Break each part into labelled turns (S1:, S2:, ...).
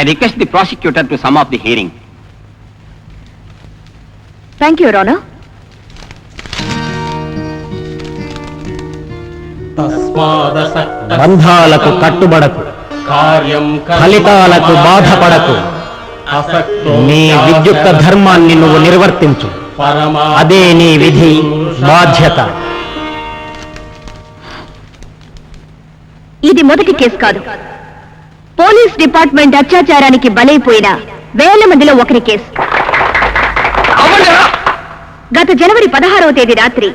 S1: I request the prosecutor to sum up the hearing.
S2: Thank you, Your Honor.
S3: బంధాలకు కట్టుబడకు, ఫలితాలకు బాధపడకు. నీ విద్యుక్త ధర్మాన్ని నువ్వు నిర్వర్తించు. అదే నీ విధి బాధ్యత.
S2: ఇది మొదటి కేసు కాదు. పోలీస్ డిపార్ట్మెంట్ అత్యాచారానికి బలైపోయిన వేల మందిలో ఒకరి కేసు. గత జనవరి 16వ తేదీ రాత్రి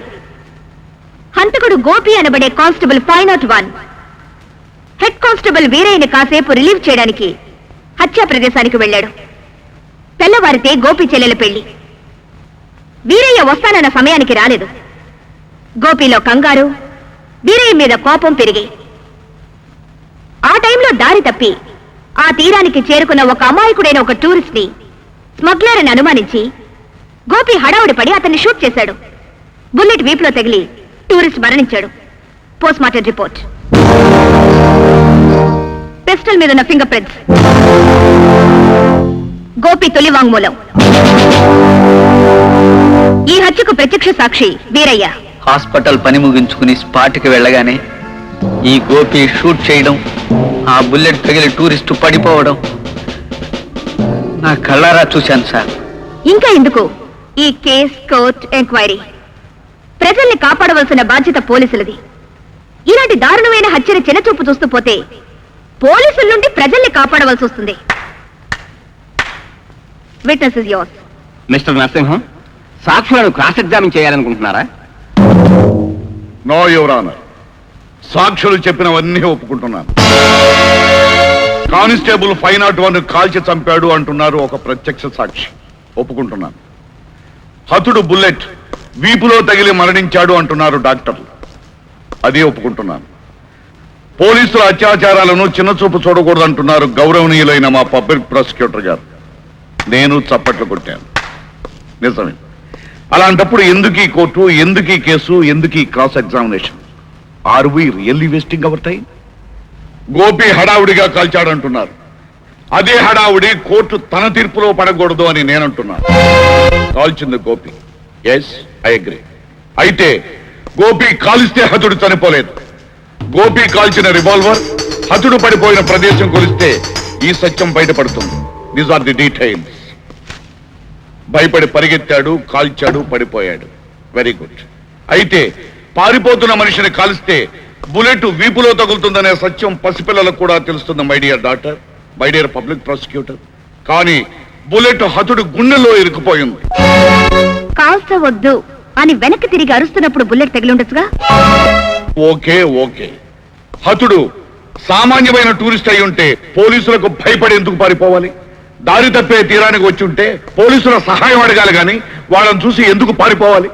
S2: హంతకుడు గోపి అనబడే కానిస్టేబుల్ 501 హెడ్ కానిస్టేబుల్ వీరయ్యని కాసేపు రిలీవ్ చేయడానికి హత్యా ప్రదేశానికి వెళ్లాడు. తెల్లవారితే గోపి చెల్లెల పెళ్లి. వీరయ్య వస్తానన్న సమయానికి రాలేదు. గోపిలో కంగారు, వీరయ్య మీద కోపం పెరిగాయి. ఆ టైంలో దారి తప్పి ఆ తీరానికి చేరుకున్న ఒక అమాయకుడైన ఒక టూరిస్ట్ ని స్మగ్లర్ అని అనుమానించి గోపి హడావుడి పడి అతన్ని షూట్ చేశాడు. బుల్లెట్ వీపులో తగిలి టూరిస్ట్ మరణించాడు. Postmortem report. పిస్టల్ మీద ఉన్న ఫింగర్ ప్రింట్స్. గోపి తొలి వాంగ్మూలం. ఈ హత్యకు ప్రత్యక్ష సాక్షి వీరయ్య.
S4: హాస్పిటల్ పని ముగించుకుని స్పాట్కి వెళ్ళగానే ఈ గోపి షూట్ చేయడం, ఆ బుల్లెట్ తగిలి టూరిస్టు పడిపోవడం నా కళ్ళారా చూశాను సార్.
S2: ఇంకా ఎందుకు ఈ కేస్, కోర్ట్, ఎంక్వైరీ? ప్రజల్ని కాపాడవలసిన బాధ్యత పోలీసులది. ఇలాంటి దారుణమైన హత్యని చిన్నచూపు చూస్తూ పోతే పోలీసుల నుండి ప్రజల్ని కాపాడవలసి వస్తుంది. Witness is yours.
S1: Mister Narasimham, సాక్షులను క్రాస్ ఎగ్జామిన్ చేయాలనుకుంటున్నారా?
S5: నో యువర్ ఆనర్, సాక్షులు చెప్పినవన్నీ ఒప్పుకుంటున్నాను. కానిస్టేబుల్ 501 కాల్చి చంపాడు అంటున్నారు ఒక ప్రత్యక్ష సాక్షి. ఒప్పుకుంటున్నాను. హతుడు బుల్లెట్ వీపులో తగిలి మరణించాడు అంటున్నారు డాక్టర్లు. అది ఒప్పుకుంటున్నాను. పోలీసుల అత్యాచారాలను చిన్నచూపు చూడకూడదు అంటున్నారు గౌరవనీయులైన మా పబ్లిక్ ప్రాసిక్యూటర్ గారు. నేను చప్పట్లు కొట్టాను. నిజమే. అలాంటప్పుడు ఎందుకు ఈ కోర్టు, ఎందుకు ఈ కేసు, ఎందుకు ఈ cross examination? Are we really wasting our time? Gopi హడావుడిగా కాల్చాడంటున్నారు. అదే హడావుడి కోర్టు తన తీర్పులో పడకూడదు అని నేనంటున్నాను. కాల్చింది గోపి. Yes, I agree. అయితే గోపి కాలిస్తే హతుడు చనిపోలేదు. గోపి కాల్చిన రివాల్వర్ హతుడు పడిపోయిన ప్రదేశం కొలిస్తే ఈ సత్యం బయటపడుతుంది. These are the details. భయపడి పరిగెత్తాడు, కాల్చాడు, పడిపోయాడు. Very good. అయితే పారిపోతున్న మనిషిని కాలిస్తే బుల్లెట్ వీపులో తగులుతుందనే సత్యం పసిపిల్లలకు కూడా తెలుస్తుంది my dear doctor, my dear public prosecutor. కానీ బుల్లెట్ హతుడు గుండెల్లో ఇరుక్కుపోయింది.
S2: కాల్స వద్దు అని వెనక్కి తిరిగి అరుస్తున్నప్పుడు బుల్లెట్ తగిలి ఉండొచ్చుగా?
S5: Okay okay. హతుడు సామాన్యమైన టూరిస్ట్ అయి ఉంటే పోలీసులకు భయపడి ఎందుకు పారిపోవాలి? దారి తప్పే తీరానికి వచ్చి ఉంటే పోలీసుల సహాయం అడగాలి కానీ వాళ్ళని చూసి ఎందుకు పారిపోవాలి?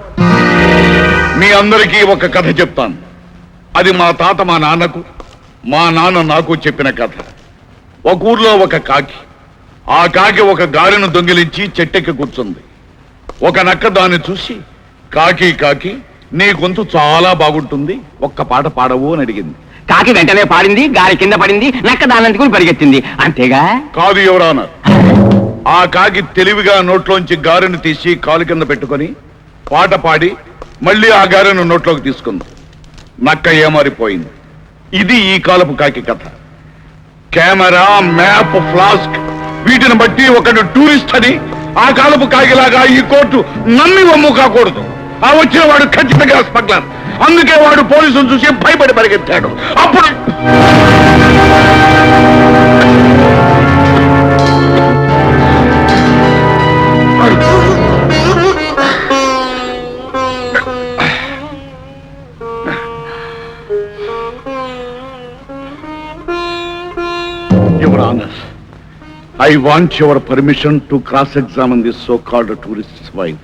S5: మీ అందరికీ ఒక కథ చెప్తాను. అది మా తాత మా నాన్నకు, మా నాన్న నాకు చెప్పిన కథ. ఒక ఊర్లో ఒక కాకి. ఆ కాకి ఒక గారెను దొంగిలించి చెట్టెక్కి కూర్చుంది. ఒక నక్క దాన్ని చూసి, కాకి కాకి నీ గొంతు చాలా బాగుంటుంది, ఒక్క పాట పాడవు అని అడిగింది.
S1: కాకి వెంటనే పాడింది, గాలి కింద పడింది, నక్క దానందుకుని పరిగెత్తింది. అంతేగా?
S5: కాదు ఎవరానా. ఆ కాకి తెలివిగా నోట్లోంచి గారెను తీసి కాలు కింద పెట్టుకొని పాట పాడి మళ్ళీ ఆ గారెను నోట్లోకి తీసుకుంది. నక్క ఏమారిపోయింది. ఇది ఈ కాలపు కాకి కథ. కెమెరా, మ్యాప్, ఫ్లాస్క్ వీటిని బట్టి ఒకడు టూరిస్ట్ అని ఆ కాలపు కాకిలాగా ఈ కోర్టు నమ్మి వమ్ము కాకూడదు. ఆ వచ్చిన వాడు ఖచ్చితంగా స్మగ్లర్. అందుకే వాడు పోలీసులు చూసి భయపడి పరిగెత్తాడు. అప్పుడు Your Honor, I want your permission to cross-examine this so-called tourist's wife.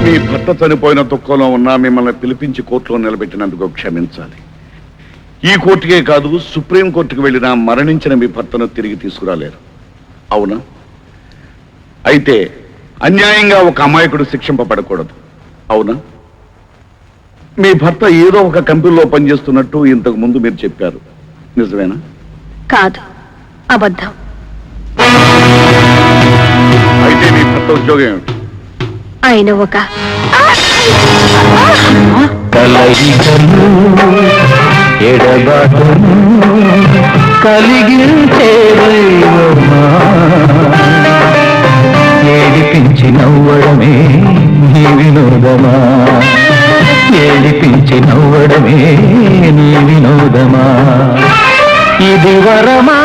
S5: మీ భర్త చనిపోయిన దుఃఖంలో ఉన్నా మిమ్మల్ని పిలిపించి కోర్టులో నిలబెట్టినందుకు క్షమించాలి. ఈ కోర్టుకే కాదు, సుప్రీం కోర్టుకు వెళ్ళినా మరణించిన మీ భర్తను తిరిగి తీసుకురాలేరు. అవునా? అయితే అన్యాయంగా ఒక అమాయకుడు శిక్షింపబడకూడదు. అవునా? మీ భర్త ఏదో ఒక కంపెనీలో పనిచేస్తున్నట్టు ఇంతకు ముందు మీరు చెప్పారు, నిజమేనా?
S2: కాదు, అబద్ధం.
S5: అయితే మీ భర్త ఉద్యోగం ఏమిటి?
S2: ఆయన ఒక
S3: కలయికలు ఎడబాటును కలిగించే దైవమా, ఏడిపించి నవ్వడమే నీ వినోదమా, ఏడిపించి నవ్వడమే నీ వినోదమా, ఇది వరమా